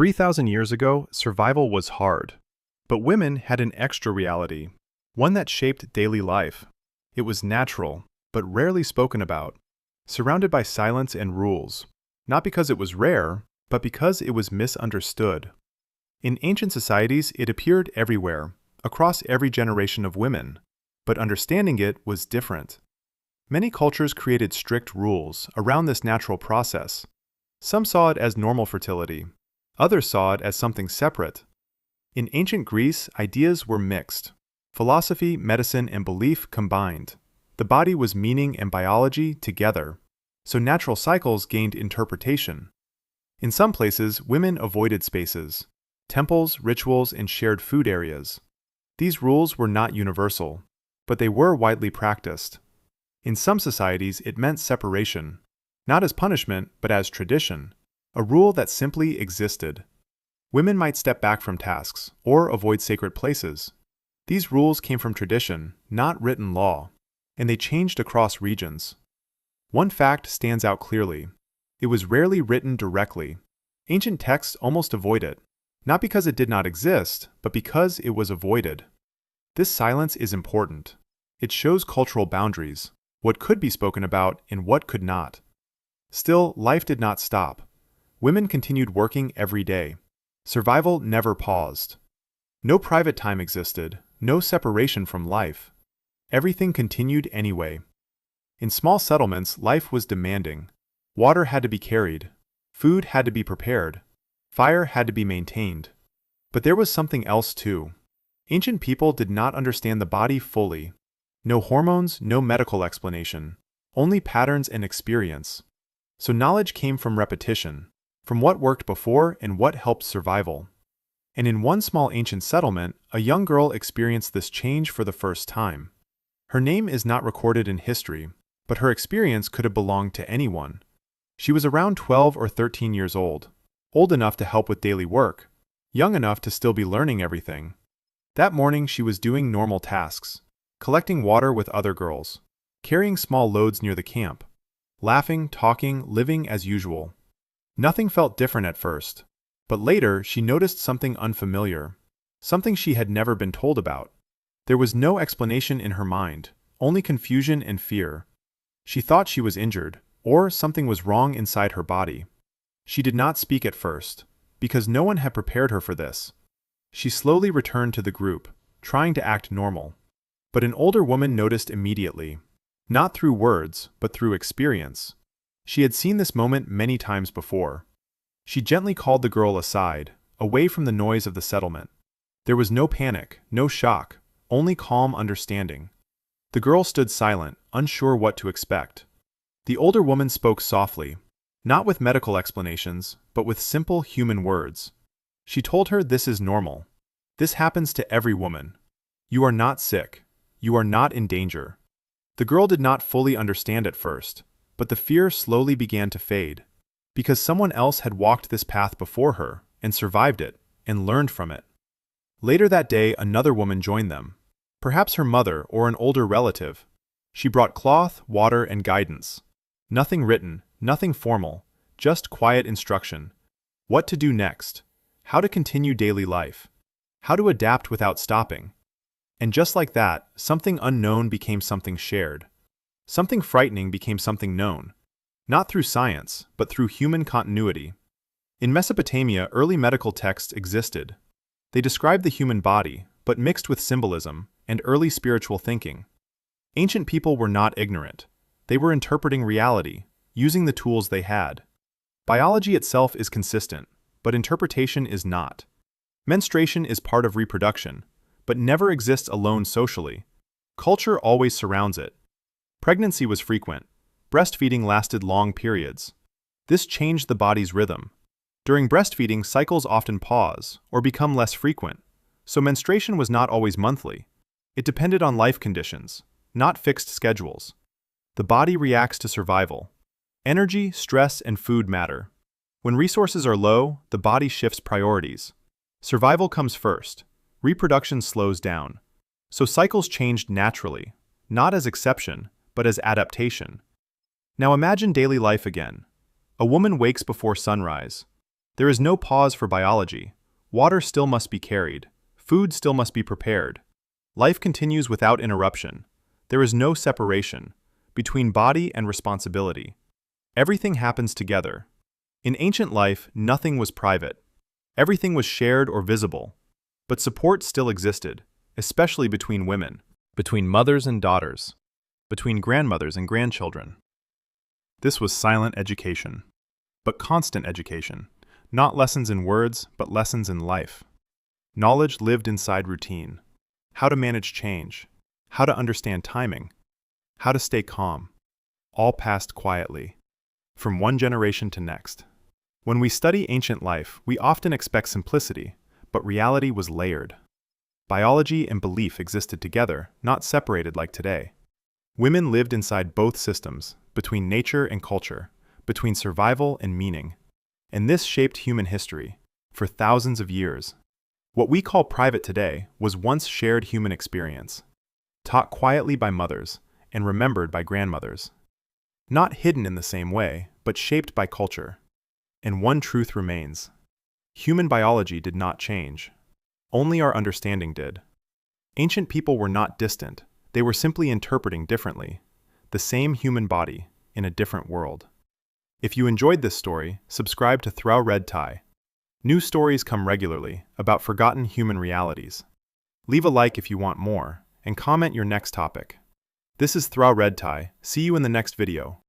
3,000 years ago, survival was hard. But women had an extra reality, one that shaped daily life. It was natural, but rarely spoken about, surrounded by silence and rules, not because it was rare, but because it was misunderstood. In ancient societies, it appeared everywhere, across every generation of women, but understanding it was different. Many cultures created strict rules around this natural process. Some saw it as normal fertility. Others saw it as something separate. In ancient Greece, ideas were mixed. Philosophy, medicine, and belief combined. The body was meaning and biology together, so natural cycles gained interpretation. In some places, women avoided spaces, temples, rituals, and shared food areas. These rules were not universal, but they were widely practiced. In some societies, it meant separation, not as punishment, but as tradition, a rule that simply existed. Women might step back from tasks or avoid sacred places. These rules came from tradition, not written law, and they changed across regions. One fact stands out clearly. It was rarely written directly. Ancient texts almost avoid it, not because it did not exist, but because it was avoided. This silence is important. It shows cultural boundaries, what could be spoken about and what could not. Still, life did not stop. Women continued working every day. Survival never paused. No private time existed, no separation from life. Everything continued anyway. In small settlements, life was demanding. Water had to be carried. Food had to be prepared. Fire had to be maintained. But there was something else too. Ancient people did not understand the body fully. No hormones, no medical explanation. Only patterns and experience. So knowledge came from repetition, from what worked before and what helped survival. And in one small ancient settlement, a young girl experienced this change for the first time. Her name is not recorded in history, but her experience could have belonged to anyone. She was around 12 or 13 years old enough to help with daily work, young enough to still be learning everything. That morning she was doing normal tasks, collecting water with other girls, carrying small loads near the camp, laughing, talking, living as usual. Nothing felt different at first, but later she noticed something unfamiliar, something she had never been told about. There was no explanation in her mind, only confusion and fear. She thought she was injured, or something was wrong inside her body. She did not speak at first, because no one had prepared her for this. She slowly returned to the group, trying to act normal. But an older woman noticed immediately, not through words, but through experience. She had seen this moment many times before. She gently called the girl aside, away from the noise of the settlement. There was no panic, no shock, only calm understanding. The girl stood silent, unsure what to expect. The older woman spoke softly, not with medical explanations, but with simple human words. She told her this is normal. This happens to every woman. You are not sick. You are not in danger. The girl did not fully understand at first, but the fear slowly began to fade, because someone else had walked this path before her, and survived it, and learned from it. Later that day, another woman joined them, perhaps her mother or an older relative. She brought cloth, water, and guidance. Nothing written, nothing formal, just quiet instruction. What to do next, how to continue daily life, how to adapt without stopping. And just like that, something unknown became something shared. Something frightening became something known, not through science, but through human continuity. In Mesopotamia, early medical texts existed. They described the human body, but mixed with symbolism and early spiritual thinking. Ancient people were not ignorant. They were interpreting reality, using the tools they had. Biology itself is consistent, but interpretation is not. Menstruation is part of reproduction, but never exists alone socially. Culture always surrounds it. Pregnancy was frequent. Breastfeeding lasted long periods. This changed the body's rhythm. During breastfeeding, cycles often pause or become less frequent, so menstruation was not always monthly. It depended on life conditions, not fixed schedules. The body reacts to survival. Energy, stress, and food matter. When resources are low, the body shifts priorities. Survival comes first. Reproduction slows down. So cycles changed naturally, not as exception, but as adaptation. Now imagine daily life again. A woman wakes before sunrise. There is no pause for biology. Water still must be carried. Food still must be prepared. Life continues without interruption. There is no separation between body and responsibility. Everything happens together. In ancient life, nothing was private. Everything was shared or visible. But support still existed, especially between women, between mothers and daughters, between grandmothers and grandchildren. This was silent education, but constant education. Not lessons in words, but lessons in life. Knowledge lived inside routine. How to manage change, how to understand timing, how to stay calm, all passed quietly, from one generation to next. When we study ancient life, we often expect simplicity, but reality was layered. Biology and belief existed together, not separated like today. Women lived inside both systems, between nature and culture, between survival and meaning. And this shaped human history, for thousands of years. What we call private today was once shared human experience, taught quietly by mothers and remembered by grandmothers. Not hidden in the same way, but shaped by culture. And one truth remains. Human biology did not change. Only our understanding did. Ancient people were not distant. They were simply interpreting differently. The same human body, in a different world. If you enjoyed this story, subscribe to Throw Red Tie. New stories come regularly about forgotten human realities. Leave a like if you want more, and comment your next topic. This is Throw Red Tie. See you in the next video.